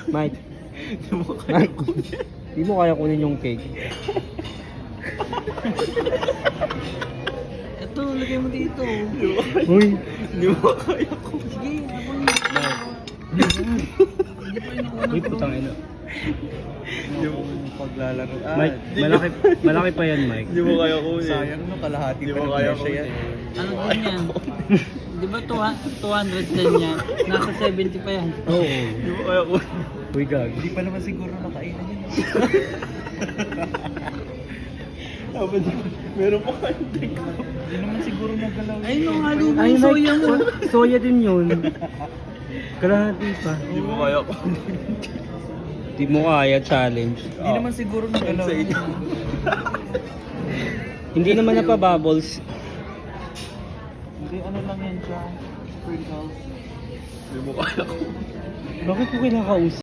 Mike, Di mo kaya Mike, di mo kaya kunin yung cake. Ito, lagay mo dito. Uy, Di mo kaya ko. Sige, ako yung... uy, putang ina. Di mo paglalaro. Mike, malaki pa yan, Mike. Di mo kaya ko eh. Sayang no, kalahati Di pa mo ng kaya presyo ko yan. eh. Ano din yan? Di ba 200 din yan? Nasa 70 pa yan. Oo. Di mo kaya ko. Uy, gag. Hindi pa naman siguro nakainan yun. Dapat meron pa kayong take out. Hindi naman siguro nagalaw. Ay, nung halo mo Ay, yung Mike, soya mo. soya din yun. Kalahati pa. Di mo kaya ko. Di mo kaya, challenge. Hindi naman siguro nagalaw. Sa inyo. Hindi naman napabubbles. Hindi, ano lang yan siya. Sprinkles. Di mo kaya ko. Bakit mo kinakausap?